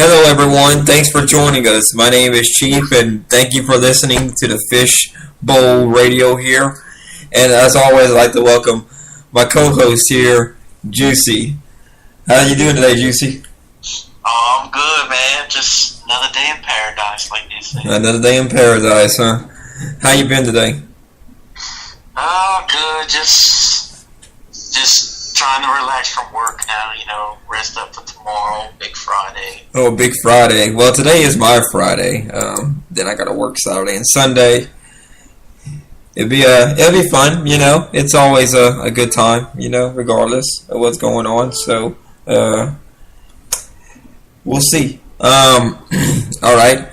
Hello, everyone. Thanks for joining us. My name is Chief, and thank you for listening to the Fishbowl Radio here. And as always, I'd like to welcome my co-host here, Juicy. How are you doing today, Juicy? Oh, I'm good, man. Just another day in paradise, like they say. Another day in paradise, huh? How you been today? Oh, good. Just trying to relax from work now. Rest up for tomorrow, Big Friday. Oh, Big Friday. Well, today is my Friday. Then I got to work Saturday and Sunday. It'll be fun. It's always a good time. Regardless of what's going on. So, we'll see. All right.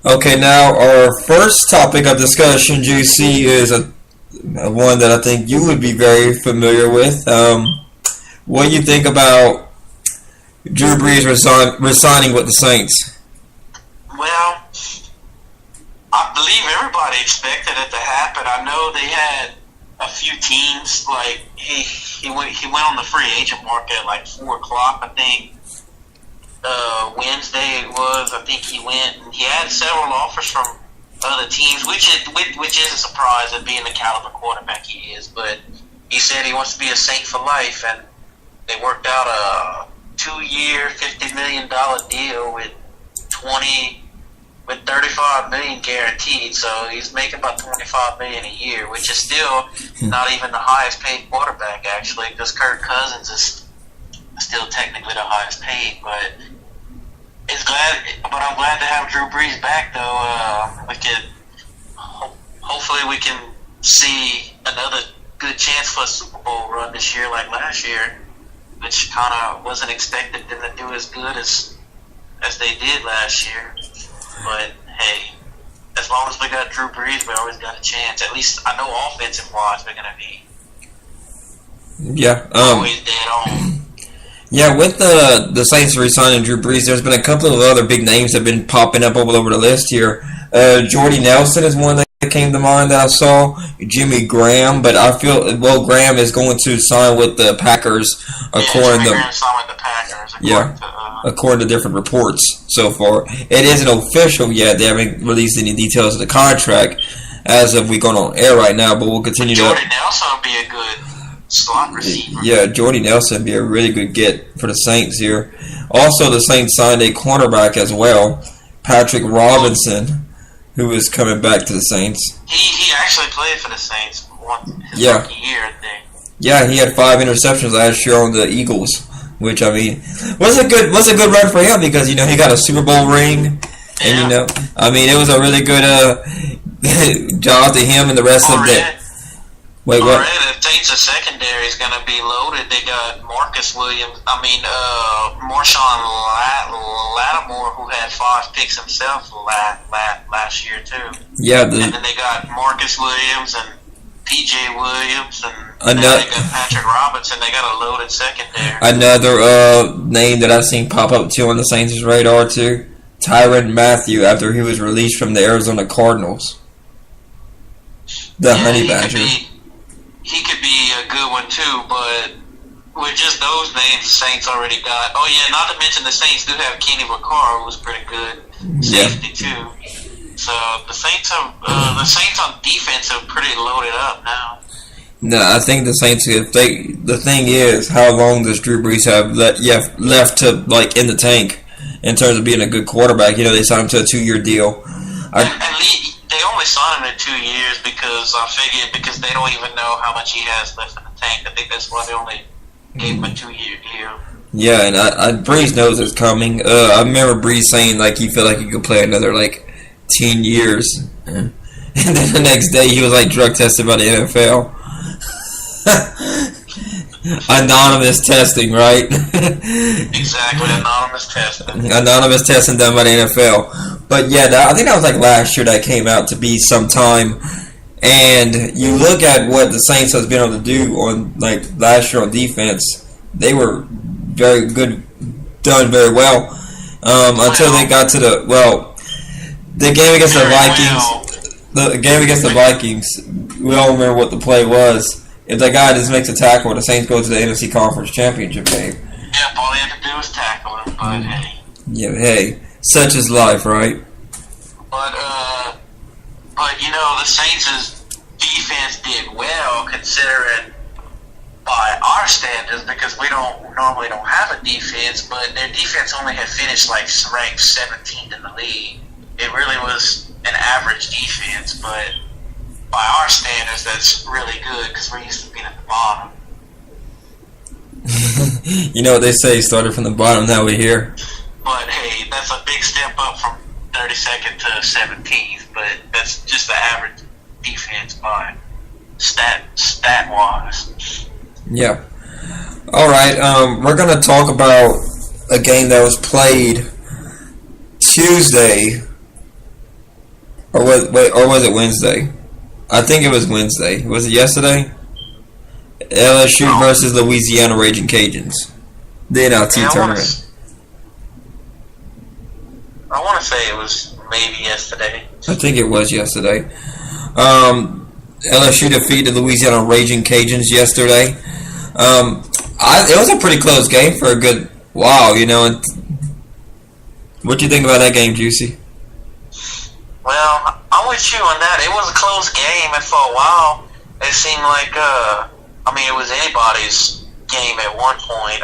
Okay, now our first topic of discussion, Juicy, is a one that I think you would be very familiar with. What do you think about Drew Brees resigning with the Saints? Well, I believe everybody expected it to happen. I know they had a few teams, like he went on the free agent market at like 4 o'clock, I think. Wednesday it was. I think he went, and he had several offers from other teams, which is a surprise at being the caliber quarterback he is. But he said he wants to be a Saint for life, and they worked out a 2-year, $50 million deal with $35 million guaranteed. So he's making about $25 million a year, which is still not even the highest paid quarterback, actually, because Kirk Cousins is still technically the highest paid. But I'm glad to have Drew Brees back, though. Hopefully we can see another good chance for a Super Bowl run this year, like last year, which kind of wasn't expected them to do as good as they did last year. But hey, as long as we got Drew Brees, we always got a chance. At least I know offensive wise we're gonna be always dead on. Yeah, with the Saints re-signing Drew Brees, there's been a couple of other big names that have been popping up all over the list here. Jordy Nelson is one that came to mind that I saw. Jimmy Graham, but I feel, Graham is going to sign with the Packers according to different reports so far. It isn't official yet. They haven't released any details of the contract as of we going on air right now, but we'll continue to... Jordy Nelson would be a good slot receiver. Yeah, Jordy Nelson would be a really good get for the Saints here. Also, the Saints signed a cornerback as well, Patrick Robinson, who is coming back to the Saints. He actually played for the Saints his rookie year, I think. Yeah, he had 5 interceptions last year on the Eagles, which was a good run for him because he got a Super Bowl ring, and it was a really good job to him and the rest of the. Wait, what? The Saints' secondary is going to be loaded. They got Marshawn Lattimore, who had 5 picks himself last year too. Yeah, and then they got Marcus Williams and P.J. Williams, and they got Patrick Robinson. They got a loaded secondary. Another name that I've seen pop up too on the Saints' radar too, Tyrann Mathieu, after he was released from the Arizona Cardinals. The Honey Badger. He could be a good one too, but with just those names, the Saints already got. Oh yeah, not to mention the Saints do have Kenny Vaccaro, who's pretty good safety too. So the Saints on defense are pretty loaded up now. No, I think the Saints. The thing is, how long does Drew Brees have left to in the tank in terms of being a good quarterback? They signed him to a 2-year deal. They only signed him to 2 years because they don't even know how much he has left in the tank. I think that's why they only gave him a 2-year deal. Yeah, and Brees knows it's coming. I remember Brees saying he felt like he could play another 10 years, and then the next day he was drug tested by the NFL. Anonymous testing, right? Exactly, anonymous testing. Anonymous testing done by the NFL. But yeah, I think that was last year that came out to be some time. And you look at what the Saints has been able to do on last year on defense. They were very good, done very well until they got to the game against the Vikings. The game against the Vikings. We all remember what the play was. If that guy just makes a tackle, the Saints go to the NFC Conference Championship game. Yeah, all they had to do was tackle him, but hey. Yeah, hey, such is life, right? But the Saints' defense did well considering by our standards because we normally don't have a defense, but their defense only had finished like ranked 17th in the league. It really was an average defense, but by our standards, that's really good because we're used to being at the bottom. You know what they say, started from the bottom, now we're here. But hey, that's a big step up from 32nd to 17th, but that's just the average defense by stat-wise. Yeah. Alright, we're going to talk about a game that was played Tuesday, or was it Wednesday? I think it was Wednesday. Was it yesterday? LSU versus Louisiana Raging Cajuns. The NLT tournament. I want to say it was maybe yesterday. I think it was yesterday. LSU defeated Louisiana Raging Cajuns yesterday. It was a pretty close game for a good while, What do you think about that game, Juicy? Well, I'm with you on that. It was a close game, and for a while, it seemed like, it was anybody's game at one point.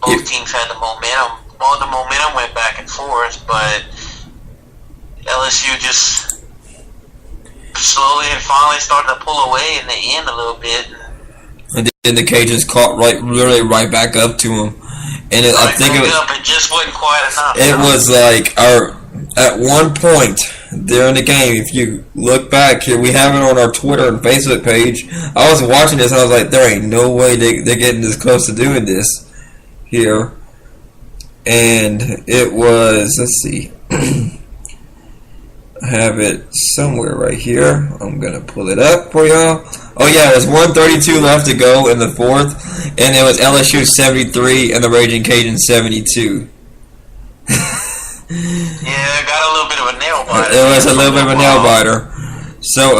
Both teams had the momentum. Well, the momentum went back and forth, but LSU just slowly and finally started to pull away in the end a little bit. And then the Cajuns caught right back up to them. And I think it just wasn't quite enough. It was like at one point during the game, if you look back here, we have it on our Twitter and Facebook page. I was watching this and I was like, there ain't no way they're getting this close to doing this here. And it was, let's see, I have it somewhere right here. I'm going to pull it up for y'all. Oh yeah, it was 1:32 left to go in the fourth, and it was LSU 73 and the Raging Cajuns 72. Yeah, got a little bit of a nail biter. It was a little bit of a nail biter. So,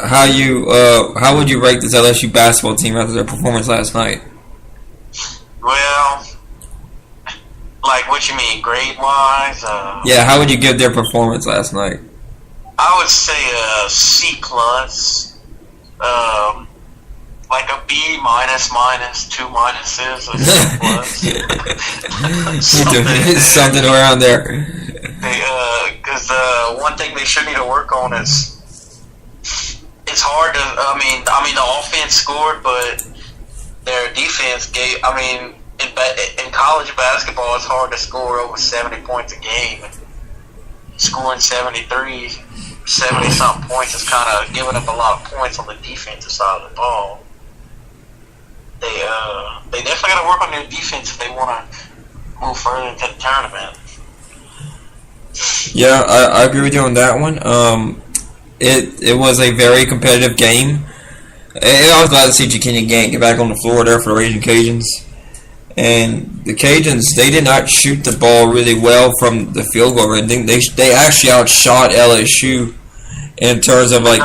how would you rate this LSU basketball team after their performance last night? Well, like what you mean, grade-wise? Yeah, how would you give their performance last night? I would say a C plus. Like a B minus, two minuses, or C plus. Something around there. Because one thing they should need to work on is it's hard to. The offense scored, but their defense gave. In college basketball, it's hard to score over 70 points a game. Scoring 70-something points is kind of giving up a lot of points on the defensive side of the ball. They definitely got to work on their defense if they want to move further into the tournament. Yeah, I agree with you on that one. It was a very competitive game. I was glad to see Ja'Kenyon Gant get back on the floor there for the Raging Cajuns. And the Cajuns, they did not shoot the ball really well from the field goal range. They actually outshot LSU in terms of they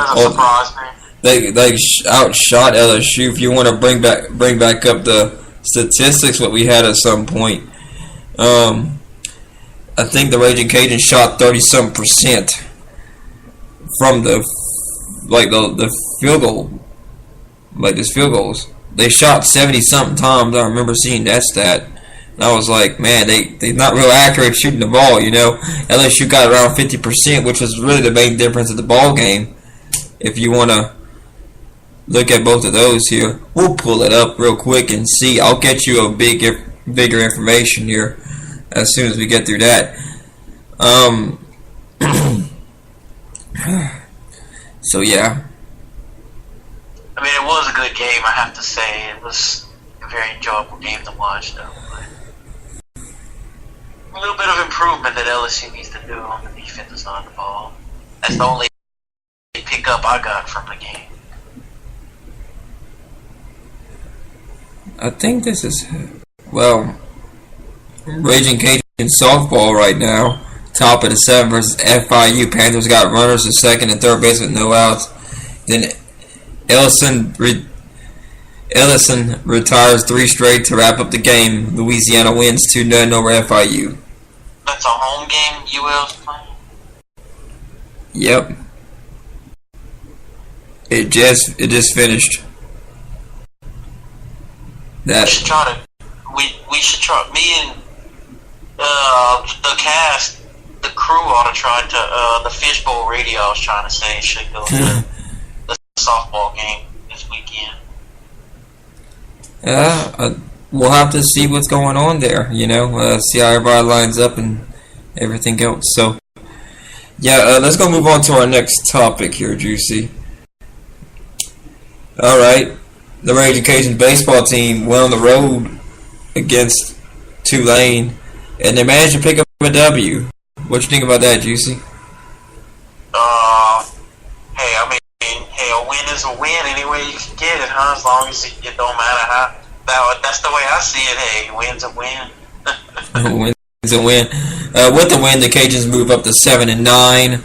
outshot LSU. If you want to bring back up the statistics, what we had at some point, I think the Raging Cajuns shot 30-some% from the field goal, like this field goals. They shot 70-something times. I remember seeing that stat. And I was like, man, they're not real accurate shooting the ball, LSU got around 50%, which was really the main difference of the ball game. If you want to look at both of those here, we'll pull it up real quick and see. I'll get you a bigger information here as soon as we get through that. So, yeah. It was a good game, I have to say. It was a very enjoyable game to watch, though. But a little bit of improvement that LSU needs to do on the defensive side of the ball. That's the only pickup I got from the game. I think this is, Raging Cajun softball right now. Top of the 7 versus FIU. Panthers got runners at second and third base with no outs. Then Ellison retires 3 straight to wrap up the game. Louisiana wins 2-0 over FIU. That's a home game UL's playing? Yep. It just finished. That we should try. Me and the cast, the crew ought to try to the Fishbowl radio. I was trying to say should go to the softball game this weekend. Yeah, we'll have to see what's going on there. See how everybody lines up and everything else. So, yeah, let's go move on to our next topic here, Juicy. All right, the Raging Cajun baseball team went on the road against Tulane, and they managed to pick up a W. What you think about that, Juicy? Hey, I mean, a win is a win any way you can get it, huh? As long as it don't matter how. That's the way I see it. Hey, win's a win. Win's a win. With the win, the Cajuns move up to 7-9,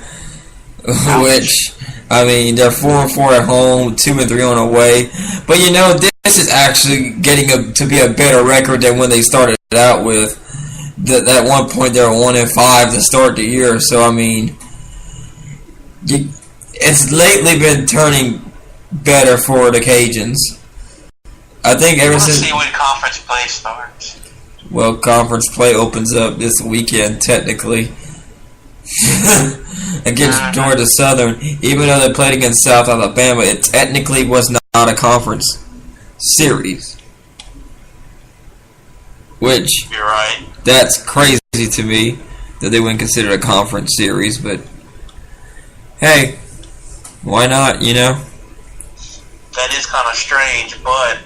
which, I mean, they're 4-4 at home, 2-3 on away. But this is actually getting to be a better record than when they started out with. At one point, they were 1-5 to start the year. So I mean, it's lately been turning better for the Cajuns. I think ever since. Let's see when conference play starts. Well, conference play opens up this weekend, technically, against Georgia Southern. Even though they played against South Alabama, it technically was not a conference series. Which, you're right. That's crazy to me that they wouldn't consider it a conference series, but hey, why not, That is kind of strange, but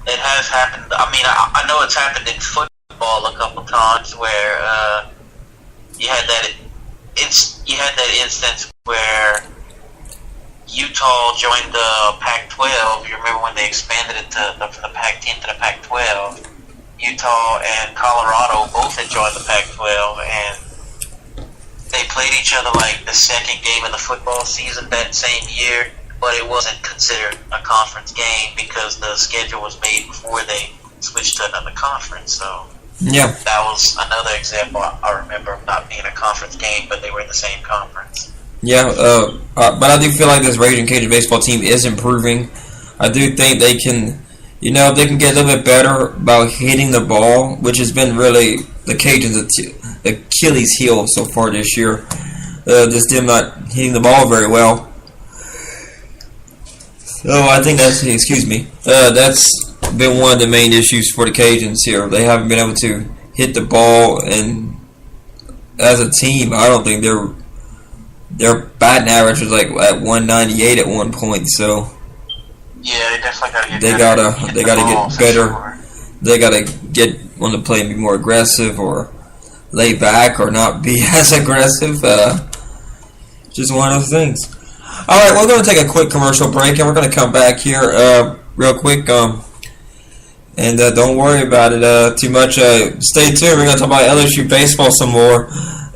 it has happened. I mean, I know it's happened in football a couple times where you had that instance where Utah joined the Pac-12. You remember when they expanded it from the Pac-10 to the Pac-12? Utah and Colorado both had joined the Pac-12, and they played each other like the second game of the football season that same year, but it wasn't considered a conference game because the schedule was made before they switched to another conference. So yeah, that was another example I remember of not being a conference game, but they were in the same conference. Yeah, but I do feel like this Raging Cajun baseball team is improving. I do think they can, if they can get a little bit better about hitting the ball, which has been really the Cajuns' Achilles heel so far this year. Just them not hitting the ball very well. So I think that's been one of the main issues for the Cajuns here. They haven't been able to hit the ball, and as a team, I don't think their batting average was like at 198 at one point. So yeah, they definitely got to get better. They gotta get better. Sure. They gotta get on the play and be more aggressive, or lay back, or not be as aggressive. Just one of those things. All right, we're going to take a quick commercial break, and we're going to come back here real quick. And don't worry about it too much. Stay tuned. We're going to talk about LSU baseball some more,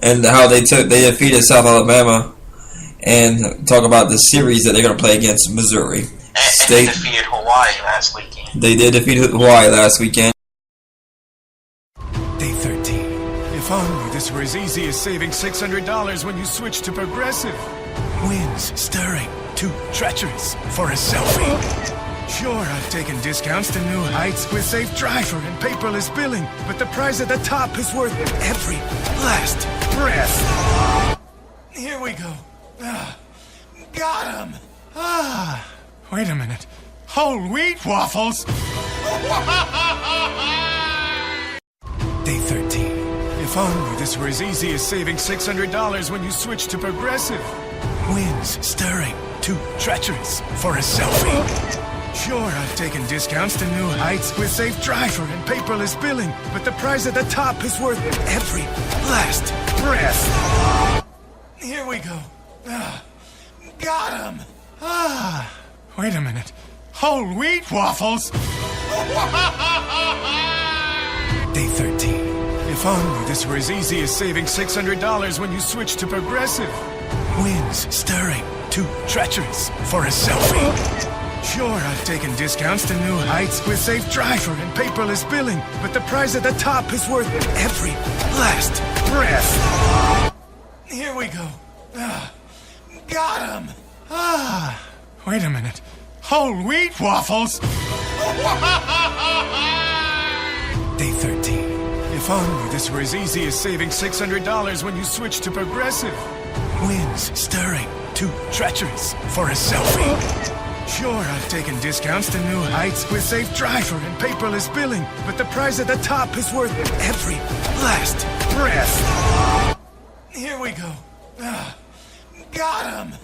and how they defeated South Alabama, and talk about the series that they're going to play against Missouri. And they defeated Hawaii last weekend. They did defeat Hawaii last weekend. Day 13. If only this were as easy as saving $600 when you switch to Progressive. Winds stirring, too treacherous for a selfie. Sure, I've taken discounts to new heights with safe driver and paperless billing, but the prize at the top is worth every last breath. Here we go. Got him. Wait a minute. Whole wheat waffles? Day 13. If only this were as easy as saving $600 when you switch to Progressive. Winds stirring, too treacherous for a selfie. Sure, I've taken discounts to new heights with safe driver and paperless billing, but the prize at the top is worth every last breath. Here we go. Got him. Wait a minute. Whole wheat waffles? Day 13. If only this were as easy as saving $600 when you switch to Progressive. Winds stirring, too treacherous for a selfie. Sure, I've taken discounts to new heights with safe driver and paperless billing, but the price at the top is worth every last breath. Here we go. Got him. Wait a minute. Whole wheat waffles? Day 13. If only this were as easy as saving $600 when you switch to Progressive. Winds stirring, too treacherous for a selfie. Sure, I've taken discounts to new heights with safe driver and paperless billing, but the price at the top is worth every last breath. Here we go. Got him.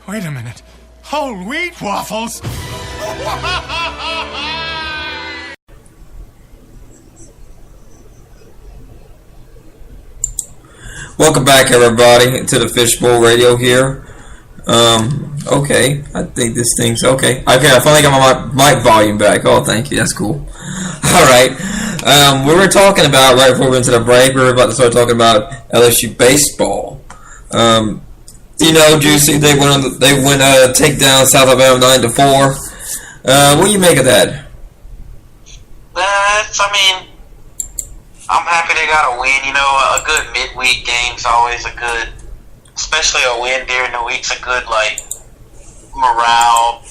Wait a minute. Whole wheat waffles? Welcome back, everybody, to the Fishbowl Radio here. Okay, I think this thing's okay. Okay, I finally got my mic volume back. Oh, thank you. That's cool. All right. We were talking about, right before we went to the break, we were about to start talking about LSU baseball. Juicy, they went take down South Alabama 9-4. What do you make of that? I'm happy they got a win. A good midweek game's always a good, especially a win during the week's a good, morale,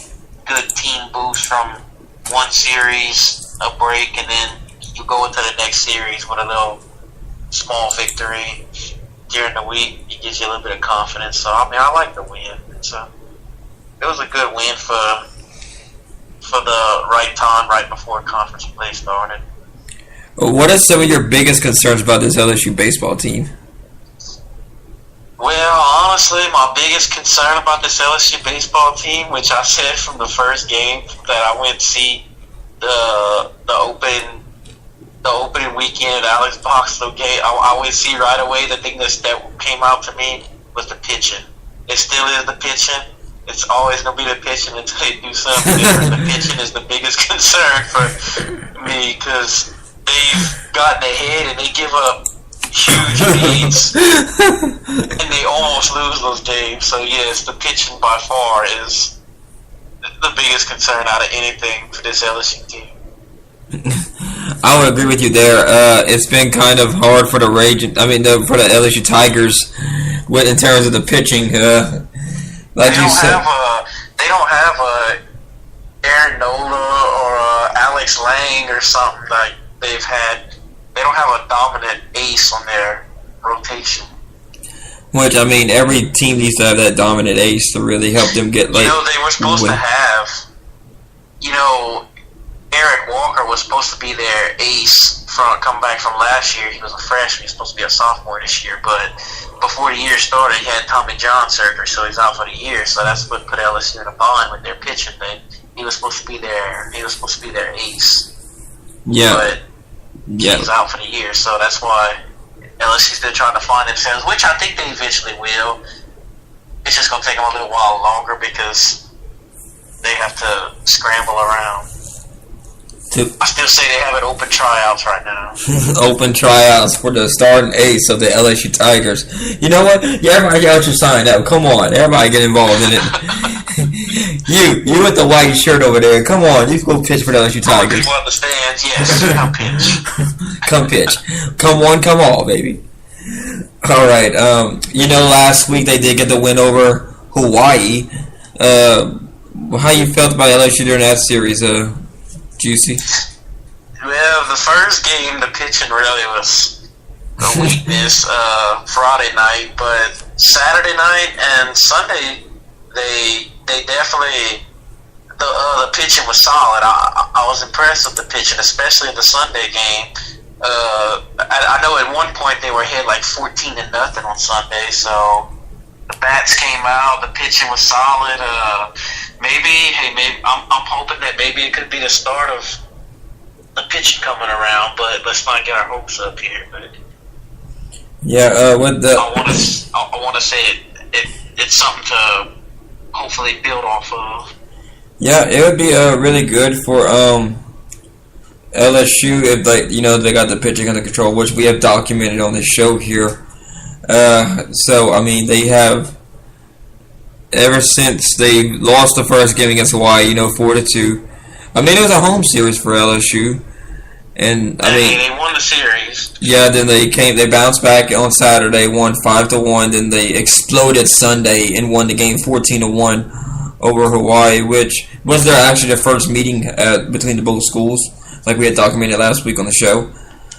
good team boost from one series, a break, and then you go into the next series with a little small victory during the week. It gives you a little bit of confidence. So, I like the win. It was a good win for the right time, right before conference play started. What are some of your biggest concerns about this LSU baseball team? Well, honestly, my biggest concern about this LSU baseball team, which I said from the first game that I went to see the opening weekend Alex Boxlow game, I went to see right away. The thing that came out to me was the pitching. It still is the pitching. It's always going to be the pitching until they do something different. The pitching is the biggest concern for me because they've gotten ahead and they give up huge leads and they almost lose those games. So yes, the pitching by far is the biggest concern out of anything for this LSU team. I would agree with you there. It's been kind of hard for the for the LSU Tigers in terms of the pitching. Like you said, they don't have a Aaron Nola or Alex Lang or something like they've had. They don't have a dominant ace on their rotation. Which, every team needs to have that dominant ace to really help them get, they were supposed to have, Eric Walker was supposed to be their ace come back from last year. He was a freshman. He's supposed to be a sophomore this year. But before the year started, he had Tommy John surgery, so he's out for the year. So that's what put LSU in a bind with their pitching thing. He was supposed to be their ace. Yeah. But he's out for the year, so that's why LSU's still trying to find themselves, which I think they eventually will. It's just going to take them a little while longer because they have to scramble around. I still say they have it open tryouts right now. Open tryouts for the starting ace of the LSU Tigers. You know what? Yeah, everybody got your sign up. Come on, everybody get involved in it. you with the white shirt over there. Come on, you go pitch for the LSU Tigers. People understand? Yes, come pitch. Come pitch. Come one, come all, baby. All right. Last week they did get the win over Hawaii. How you felt about LSU during that series? Juicy? Well, the first game, the pitching really was a weakness Friday night, but Saturday night and Sunday, they definitely, the pitching was solid. I was impressed with the pitching, especially in the Sunday game. I know at one point they were ahead 14-0 on Sunday, so the bats came out, the pitching was solid. Maybe I'm hoping that maybe it could be the start of the pitching coming around, but let's not get our hopes up here. But yeah, I want to say it's something to hopefully build off of. Yeah, it would be really good for LSU if they got the pitching under control, which we have documented on this show here. So they have ever since they lost the first game against Hawaii, 4-2. I mean, it was a home series for LSU, and I mean, they won the series. Yeah, then they bounced back on Saturday, won 5-1. Then they exploded Sunday and won the game 14-1 over Hawaii, which was their first meeting between the both schools, like we had documented last week on the show.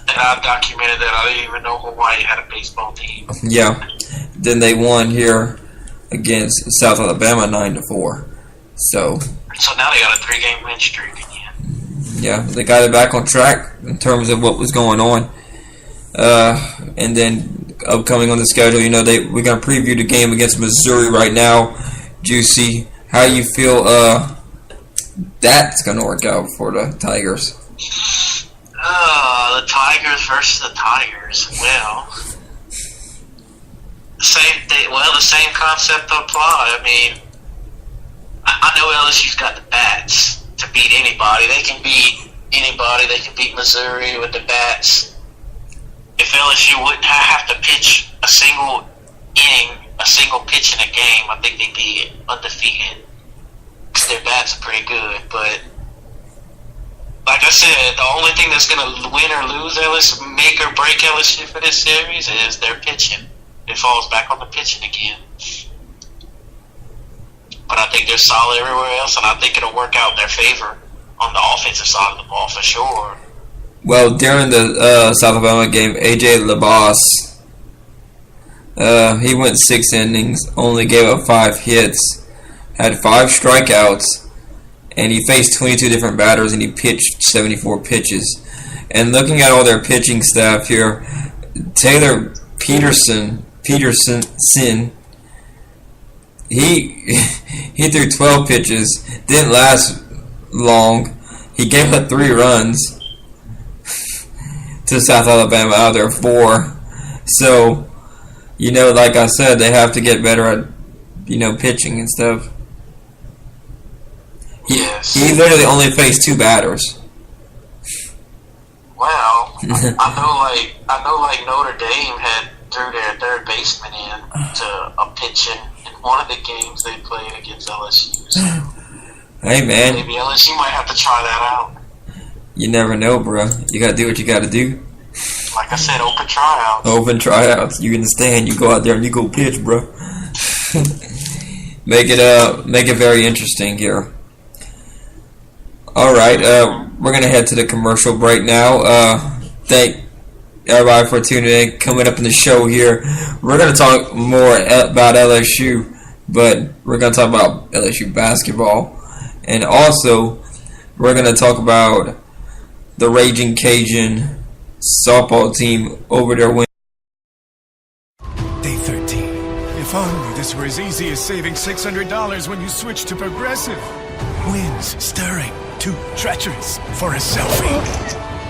And I documented that I didn't even know Hawaii had a baseball team. Yeah, then they won here against South Alabama 9-4. So now they got a 3-game win streak again. Yeah, they got it back on track in terms of what was going on. And then upcoming on the schedule, we're gonna preview the game against Missouri right now. Juicy, how you feel that's gonna work out for the Tigers? The Tigers versus the Tigers. Well, the same concept apply. I mean, I know LSU's got the bats to beat anybody. They can beat anybody. They can beat Missouri with the bats. If LSU wouldn't have to pitch a single inning, a single pitch in a game, I think they'd be undefeated. Their bats are pretty good, but like I said, the only thing that's going to win or lose LSU, make or break LSU for this series is their pitching. It falls back on the pitching again. But I think they're solid everywhere else, and I think it'll work out in their favor on the offensive side of the ball for sure. Well, during the South Alabama game, A.J. Labas, he went 6 innings, only gave up 5 hits, had 5 strikeouts, and he faced 22 different batters, and he pitched 74 pitches. And looking at all their pitching staff here, Taylor Peterson, he threw 12 pitches, didn't last long. He gave up 3 runs to South Alabama out of their 4. So, like I said, they have to get better at, pitching and stuff. He literally only faced 2 batters. Well, I know Notre Dame had threw their third baseman in to a pitching in one of the games they played against LSU. So hey, man. Maybe LSU might have to try that out. You never know, bro. You gotta do what you gotta do. Like I said, open tryouts. Open tryouts. You understand? You go out there and you go pitch, bro. Make it very interesting here. All right, we're gonna head to the commercial break now. Thank everybody for tuning in. Coming up in the show here, we're gonna talk more about LSU, but we're gonna talk about LSU basketball, and also we're gonna talk about the Raging Cajun softball team over their win. Day 13. If only this were as easy as saving $600 when you switch to Progressive. Winds stirring, too treacherous for a selfie.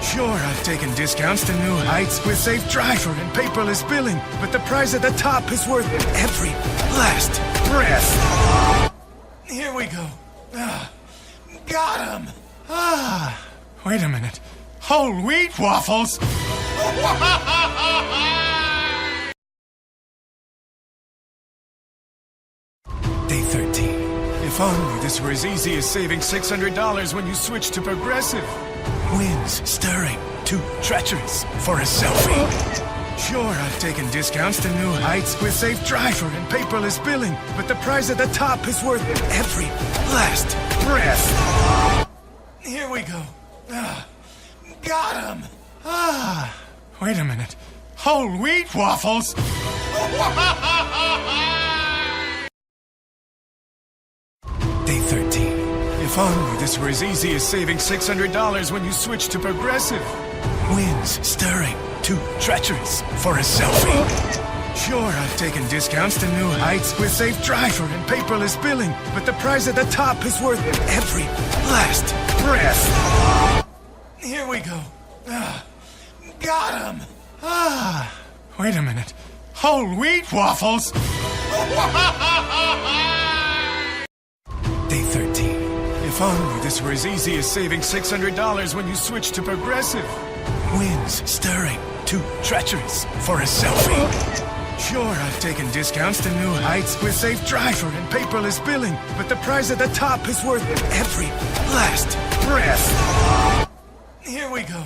Sure, I've taken discounts to new heights with safe driver and paperless billing, but the prize at the top is worth every last breath. Here we go. Got him. Wait a minute. Whole wheat waffles? Day 13. If only this were as easy as saving $600 when you switch to Progressive. Winds stirring, too treacherous for a selfie. Sure, I've taken discounts to new heights with safe driver and paperless billing, but the prize at the top is worth every last breath. Here we go. Got him. Wait a minute. Whole wheat waffles? Day 13. If only this were as easy as saving $600 when you switch to Progressive. Winds stirring, too treacherous for a selfie. Sure, I've taken discounts to new heights with safe driver and paperless billing, but the prize at the top is worth every last breath. Here we go. Got him. Wait a minute. Whole wheat waffles? Day 13. If only this were as easy as saving $600 when you switch to Progressive. Winds stirring, too treacherous for a selfie. Sure, I've taken discounts to new heights with Safe Driver and paperless billing, but the prize at the top is worth every last breath. Here we go.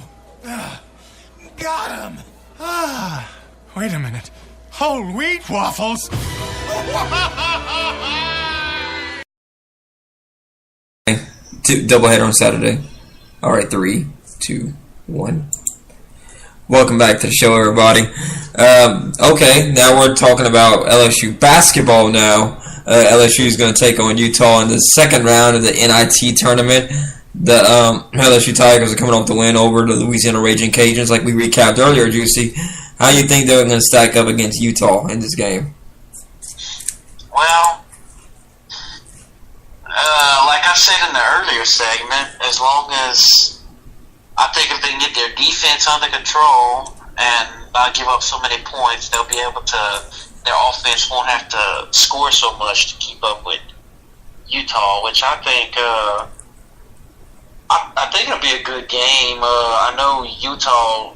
Got him. Wait a minute. Whole wheat waffles? Doubleheader on Saturday. Alright, 3, 2, 1. Welcome back to the show, everybody. Okay, now we're talking about LSU basketball now. LSU is going to take on Utah in the second round of the NIT tournament. The LSU Tigers are coming off the win over the Louisiana Raging Cajuns, like we recapped earlier, Juicy. How do you think they're going to stack up against Utah in this game? Well, like I said in the earlier segment, as long as I think if they can get their defense under control and not give up so many points, they'll be able to. Their offense won't have to score so much to keep up with Utah, which I think. I think it'll be a good game. I know Utah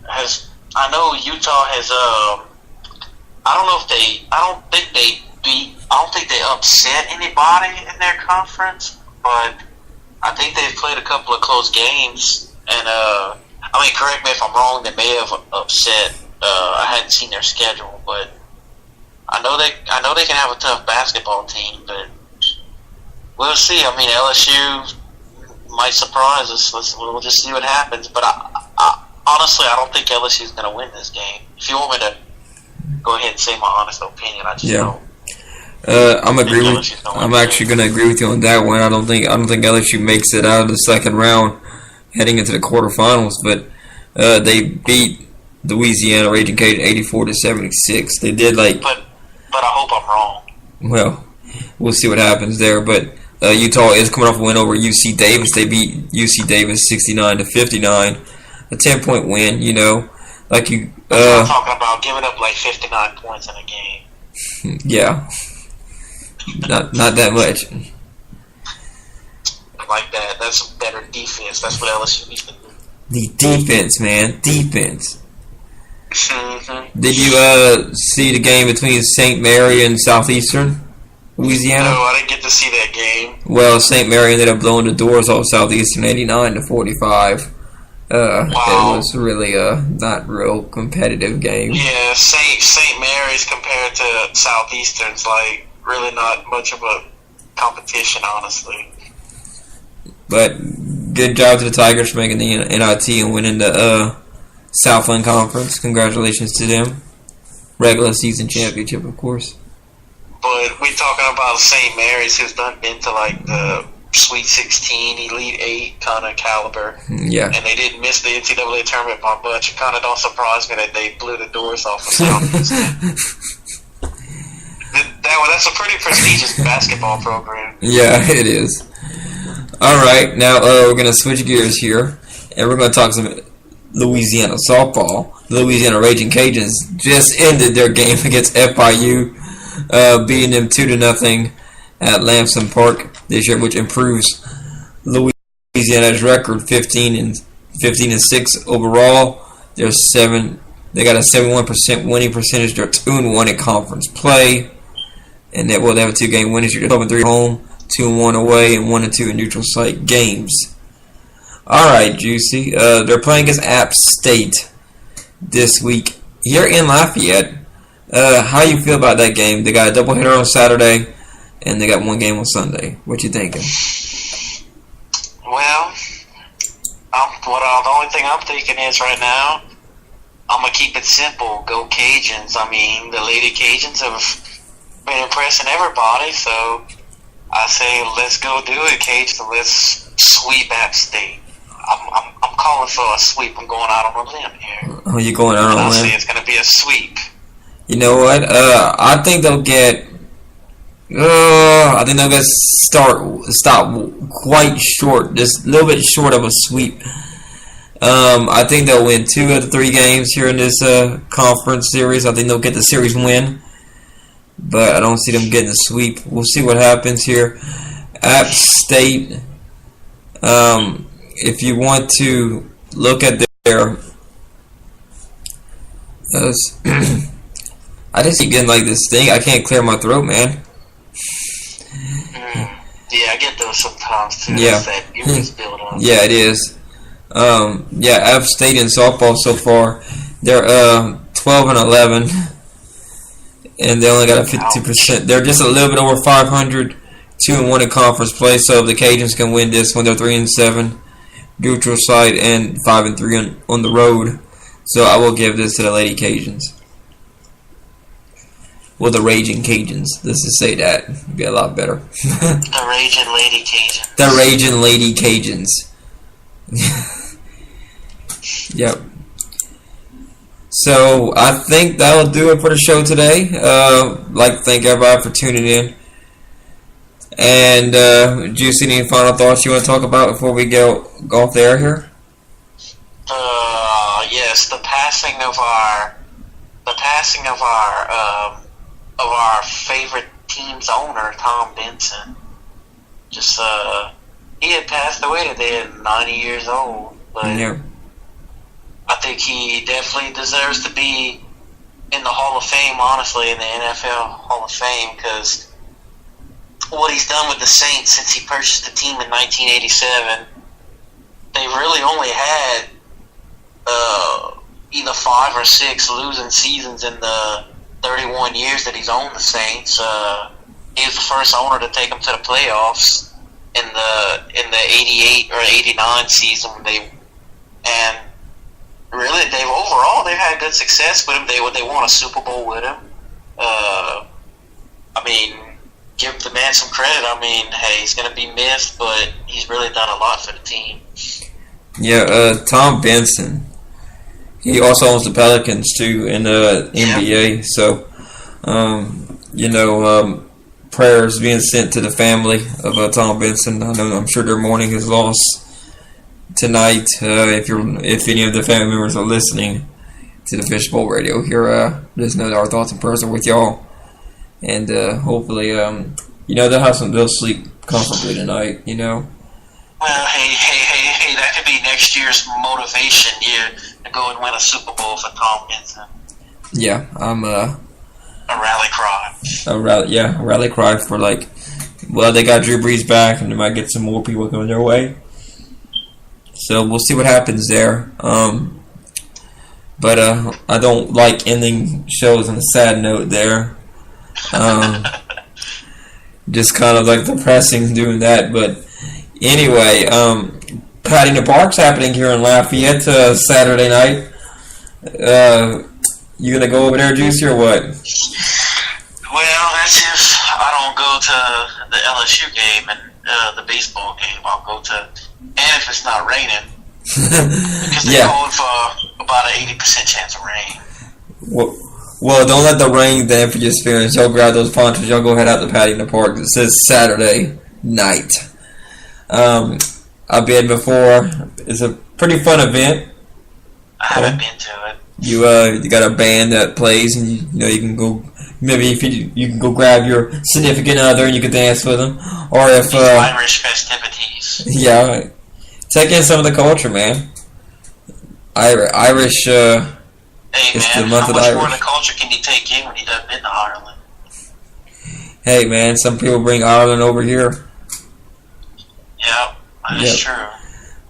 has. I don't think they upset anybody in their conference, but I think they've played a couple of close games. And correct me if I'm wrong. They may have upset. I hadn't seen their schedule, but I know they can have a tough basketball team. But we'll see. I mean, LSU might surprise us. We'll just see what happens. But honestly, I don't think LSU is going to win this game. If you want me to go ahead and say my honest opinion, I just don't. I'm actually going to agree with you on that one. I don't think LSU makes it out of the second round, heading into the quarterfinals. But they beat Louisiana Raging Cajun 84-76. They did But I hope I'm wrong. Well, we'll see what happens there. But Utah is coming off a win over UC Davis. They beat UC Davis 69-59. A 10-point win. You know, like you. I'm talking about giving up like 59 points in a game. Yeah. Not that much. Like that. That's better defense. That's what LSU needs to do. The defense, man. Defense. Mm-hmm. Did you see the game between St. Mary and Southeastern Louisiana? No, I didn't get to see that game. Well, St. Mary ended up blowing the doors off Southeastern 89-45. Wow. It was really not real competitive game. Yeah, St. Mary's compared to Southeastern's like really not much of a competition, honestly. But good job to the Tigers for making the NIT and winning the Southland Conference. Congratulations to them. Regular season championship, of course. But we're talking about St. Mary's, who's been to like the Sweet 16, Elite 8 kind of caliber. Yeah. And they didn't miss the NCAA tournament by much. It kind of don't surprise me that they blew the doors off of Southeastern. That's a pretty prestigious basketball program. Yeah, it is. All right, now we're going to switch gears here, and we're going to talk some Louisiana softball. The Louisiana Raging Cajuns just ended their game against FIU, beating them 2-0 at Lamson Park this year, which improves Louisiana's record 15-6 overall. They got a 71% winning percentage. They're 2-1 in conference play, and they have a 2-game winning streak. 12-3 home, 2-1 away, and 1-2 in neutral site games. All right, Juicy. They're playing against App State this week here in Lafayette. How you feel about that game? They got a doubleheader on Saturday, and they got one game on Sunday. What you thinking? Well, the only thing I'm thinking is right now, I'm going to keep it simple. Go Cajuns. I mean, the Lady Cajuns have been impressing everybody, so I say let's go do it, Cajuns, and let's sweep App State. I'm calling for a sweep. I'm going out on a limb here. Oh, you're going out on a limb? I say it's going to be a sweep. You know what? I think they'll get. Stop quite short, just a little bit short of a sweep. I think they'll win 2 of the 3 games here in this conference series. I think they'll get the series win, but I don't see them getting the sweep. We'll see what happens here. App State. If you want to look at their, I just keep getting like this thing. I can't clear my throat, man. Yeah, I get those sometimes too. Yeah. That mucus buildup. Yeah, it is. App State in softball so far, they're 12 and 11, and they only got a 52%. They're just a little bit over 500, 2-1 in conference play. So if the Cajuns can win this one, they're 3-7, neutral site, and 5-3 on the road. So I will give this to the Lady Cajuns. Well, the Raging Cajuns. Let's just say that. It'd be a lot better. The Raging Lady Cajuns. The Raging Lady Cajuns. Yep. So I think that'll do it for the show today. Like to thank everybody for tuning in. And Juice, any final thoughts you want to talk about before we go off the air here? Yes, the passing of our favorite team's owner, Tom Benson. Just he had passed away today at 90 years old. But Yeah. I think he definitely deserves to be in the Hall of Fame, honestly, in the NFL Hall of Fame, because what he's done with the Saints since he purchased the team in 1987, they really only had either 5 or 6 losing seasons in the 31 years that he's owned the Saints. He was the first owner to take them to the playoffs in the 88 or 89 season and really they've had good success with him. They won a Super Bowl with him. I mean, give the man some credit. I mean, hey, he's going to be missed, but he's really done a lot for the team. Yeah, Tom Benson. He also owns the Pelicans too in the NBA. So, prayers being sent to the family of Tom Benson. I'm sure they're mourning his loss tonight. If any of the family members are listening to the Fishbowl Radio here, just know that our thoughts and prayers are with y'all. And hopefully, they'll sleep comfortably tonight. Well, hey, that could be next year's motivation year to go and win a Super Bowl for Tom Benson. Yeah, I'm a rally cry. A rally cry for they got Drew Brees back, and they might get some more people coming their way. So we'll see what happens there. But I don't like ending shows on a sad note there. Just kind of depressing doing that, but. Anyway, Patty in the Park's happening here in Lafayette Saturday night. You gonna go over there, Juicy, or what? Well, that's if I don't go to the LSU game and the baseball game. I'll go to, and if it's not raining, because they're going for about an 80% chance of rain. Well, don't let the rain dampen your spirits. Y'all grab those ponchos. Y'all go head out to Patty in the Park. It says Saturday night. I've been before. It's a pretty fun event. I haven't been to it. You got a band that plays, and you can go. Maybe if you can go grab your significant other and you can dance with them, or if Irish festivities. Yeah, take in some of the culture, man. Irish. Hey it's man, the month how of much Irish. more of the culture can you take in when you done been to Ireland? Hey man, some people bring Ireland over here. Yeah, that's true.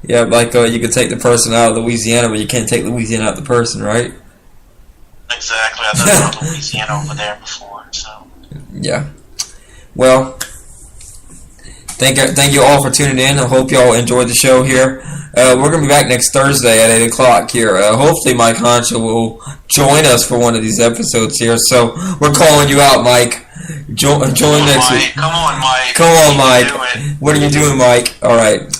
Yeah, you could take the person out of Louisiana, but you can't take Louisiana out of the person, right? Exactly. I've done Louisiana over there before, so. Yeah. Well, thank you all for tuning in. I hope y'all enjoyed the show here. We're going to be back next Thursday at 8 o'clock here. Hopefully Mike Honcho will join us for one of these episodes here. So we're calling you out, Mike. Join next week. Come on, Mike. Come on, Mike. What are you doing, Mike? All right.